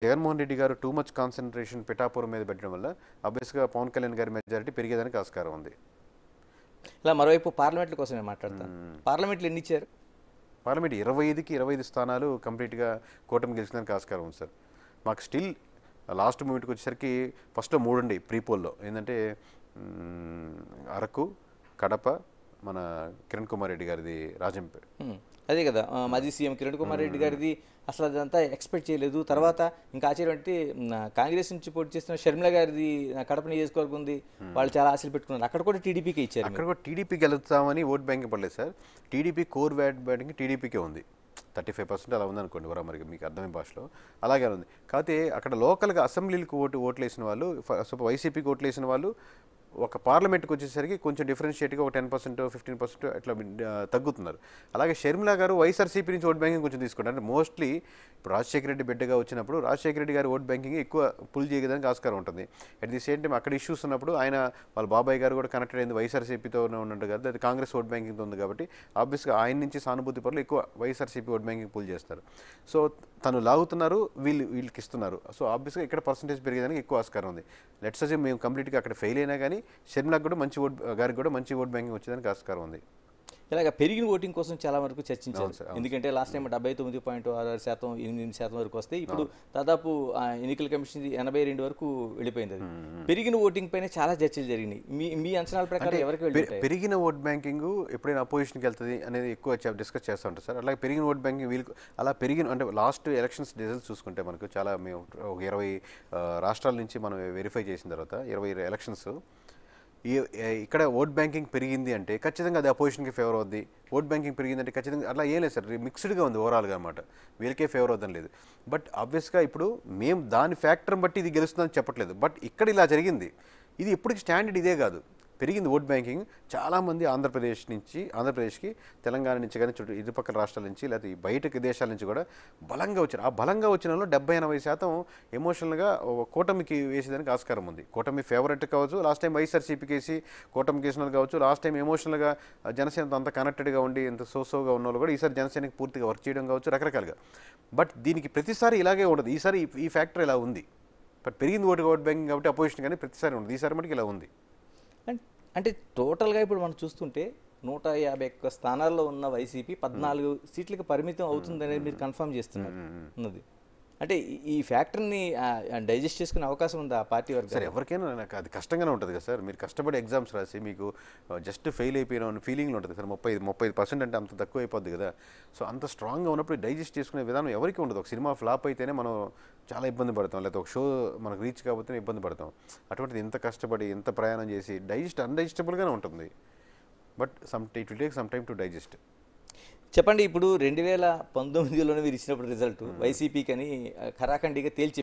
జగన్మోహన్ రెడ్డి గారు too much concentration Pithapuram మీద పెట్టడం వల్ల ఆబ్వియస్గా పవన్ కళ్యాణ్ గారి మెజారిటీ పెరిగేదానికి ఆస్కారం ఉంది. ఇలా మరోవైపు పార్లమెంట్ల కోసమే మాట్లాడతాను. పార్లమెంట్లు ఎన్ని ఇచ్చారు? పార్లమెంట్ 25కి 25 స్థానాలు కంప్లీట్గా కూటమి గెలిచడానికి ఆస్కారం ఉంది సార్. మాకు స్టిల్ లాస్ట్ మూమెంట్కి వచ్చేసరికి ఫస్ట్లో 3 ఉండి ప్రీపోల్లో ఏంటంటే అరకు, కడప, మన కిరణ్ కుమార్ రెడ్డి గారిది రాజంపేట. అదే కదా, మాజీ సీఎం కిరణ్ కుమార్ రెడ్డి గారిది అసలు అదంతా ఎక్స్పెక్ట్ చేయలేదు. తర్వాత ఇంకా ఆశ్చర్యం అంటే కాంగ్రెస్ నుంచి పోటీ చేస్తున్న షర్మిల గారిది కడప నియోజకవర్గం ఉంది, వాళ్ళు చాలా ఆశలు పెట్టుకున్నారు. అక్కడ కూడా టీడీపీకే ఇచ్చారు. అక్కడ కూడా టీడీపీ గెలుస్తామని ఓట్ బ్యాంకింగ్ పడలేదు సార్. టీడీపీ కోర్ బ్యాంకింగ్ టీడీపీకే ఉంది. 35% అలా ఉందనుకోండి మరి మీకు అర్థమైన భాషలో అలాగే ఉంది. కాకపోతే అక్కడ లోకల్గా అసెంబ్లీలకు ఓట్లు వేసిన వాళ్ళు, వైసీపీకి ఓట్లు వేసిన వాళ్ళు ఒక పార్లమెంట్కి వచ్చేసరికి కొంచెం డిఫరెన్షియేట్గా ఒక 10%, 15% అట్లా తగ్గుతున్నారు. అలాగే షర్మిల గారు వైఎస్ఆర్సీపీ నుంచి ఓట్ బ్యాంకింగ్ కొంచెం తీసుకుంటారు. అంటే మోస్ట్లీ ఇప్పుడు రాజశేఖర రెడ్డి బిడ్డగా వచ్చినప్పుడు రాజశేఖర రెడ్డి గారి ఓట్ బ్యాంకింగ్ ఎక్కువ పుల్ చేయడానికి ఆస్కారం ఉంటుంది. అట్ ది సేమ్ టైం అక్కడ ఇష్యూస్ ఉన్నప్పుడు వాళ్ళ బాబాయ్ గారు కూడా కనెక్టెడ్ అయింది వైఎస్ఆర్సీపీతో ఉన్నట్టు కదా, అది కాంగ్రెస్ ఓట్ బ్యాంకింగ్తో ఉంది కాబట్టి ఆబ్వియస్గా ఆయన నుంచి సానుభూతి పరులు ఎక్కువ వైఎస్ఆర్సీపీ ఓట్ బ్యాంకింగ్ పుల్ చేస్తారు. సో తను లాగుతున్నారు, వీళ్ళకి ఇస్తున్నారు. సో ఆబ్వియస్గా ఇక్కడ పర్సంటేజ్ పెరిగేదానికి ఎక్కువ ఆస్కారం ఉంది. లెట్స్ అజ్యూమ్ మేము కంప్లీట్గా అక్కడ ఫెయిల్ అయినా కానీ షర్మిలకు కూడా గారికి కూడా మంచి ఓట్ బ్యాంకింగ్ వచ్చేదానికి ఆస్కారం ఉంది. ఇలాగ పెరిగిన ఓటింగ్ కోసం చాలా వరకు చర్చించారు. ఎందుకంటే లాస్ట్ టైం 79.66%, 8% వరకు వస్తే ఇప్పుడు దాదాపు ఎన్నికల కమిషన్ 82 వరకు వెళ్ళిపోయింది. అది పెరిగిన ఓటింగ్ పైన చాలా చర్చలు జరిగినాయి. మీ అంచనాల ప్రకారం ఎవరికి వెళ్ళి పెరిగిన ఓట్ బ్యాంకింగ్ ఎప్పుడైనా అపోజిషన్కి వెళ్తుంది అనేది ఎక్కువ డిస్కస్ చేస్తూ ఉంటారు సార్. అలాగే పెరిగిన ఓట్ బ్యాంకింగ్ వీళ్ళకి అలా పెరిగిన అంటే లాస్ట్ ఎలక్షన్స్ రిజల్ట్స్ చూసుకుంటే మనకు చాలా మేము ఒక 20 రాష్ట్రాల నుంచి మనం వెరిఫై చేసిన తర్వాత 20 ఎలక్షన్స్ ఇక్కడ ఓట్ బ్యాంకింగ్ పెరిగింది అంటే ఖచ్చితంగా అది అపోజిషన్కి ఫేవర్ అవుద్ది. ఓట్ బ్యాంకింగ్ పెరిగిందంటే ఖచ్చితంగా అట్లా ఏం లేదు సార్, మిక్స్డ్గా ఉంది ఓవరాల్గా అనమాట. వీళ్ళకే ఫేవర్ అవుద్దని లేదు. బట్ ఆబ్వియస్గా ఇప్పుడు మేము దాని ఫ్యాక్టర్ని బట్టి ఇది గెలుస్తుందని చెప్పట్లేదు. బట్ ఇక్కడ ఇలా జరిగింది. ఇది ఎప్పటికీ స్టాండర్డ్ ఇదే కాదు. పెరిగింది ఓట్ బ్యాంకింగ్. చాలామంది ఆంధ్రప్రదేశ్కి తెలంగాణ నుంచి కానీ ఇరుపక్కల రాష్ట్రాల నుంచి లేకపోతే బయట దేశాల నుంచి కూడా బలంగా వచ్చారు. ఆ బలంగా వచ్చిన వాళ్ళు 70-80% ఎమోషనల్గా కూటమికి వేసేదానికి ఆస్కారం ఉంది. కూటమి ఫేవరెట్ కావచ్చు, లాస్ట్ టైం వైఎస్ఆర్సీపీకి వేసి కూటమికి వేసిన వాళ్ళు కావచ్చు, లాస్ట్ టైం ఎమోషనల్గా జనసేనతో అంత కనెక్టెడ్గా ఉండి ఇంత సోగా ఉన్న వాళ్ళు కూడా ఈసారి జనసేనకి పూర్తిగా వర్క్ చేయడం కావచ్చు, రకరకాలుగా. బట్ దీనికి ప్రతిసారి ఇలాగే ఉండదు. ఈసారి ఈ ఫ్యాక్టర్ ఇలా ఉంది. బట్ పెరిగింది ఓట్ బ్యాంకింగ్ కాబట్టి అపోజిషన్ కానీ ప్రతిసారి ఉండదు. ఈసారి మటుకు ఇలా ఉంది. అంటే టోటల్గా ఇప్పుడు మనం చూస్తుంటే 151 స్థానాల్లో ఉన్న వైసీపీ 14 సీట్లకు పరిమితం అవుతుంది అనేది మీరు కన్ఫర్మ్ చేస్తున్నారు ఉన్నది. అంటే ఈ ఫ్యాక్టర్ని డైజెస్ట్ చేసుకునే అవకాశం ఉందా ఆ పార్టీ వరకు? సార్ ఎవరికైనా నాకు అది కష్టంగానే ఉంటుంది కదా సార్. మీరు కష్టపడి ఎగ్జామ్స్ రాసి మీకు జస్ట్ ఫెయిల్ అయిపోయిన ఫీలింగ్లో ఉంటుంది సార్. 30% అంటే అంత తక్కువ అయిపోద్ది కదా. సో అంత స్ట్రాంగ్గా ఉన్నప్పుడు డైజెస్ట్ చేసుకునే విధానం ఎవరికి ఉండదు. ఒక సినిమా ఫ్లాప్ అయితేనే మనం చాలా ఇబ్బంది పడతాం, లేకపోతే ఒక షో మనకు రీచ్ కాకపోతేనే ఇబ్బంది పడతాం. అటువంటిది ఇంత కష్టపడి ఇంత ప్రయాణం చేసి అన్డైజెస్టబుల్గానే ఉంటుంది. But it will take some time to digest. చెప్పండి, ఇప్పుడు 2019లోనే మీరు ఇచ్చినప్పుడు రిజల్ట్ వైసీపీకి అని ఖరాఖండిగా తేల్చి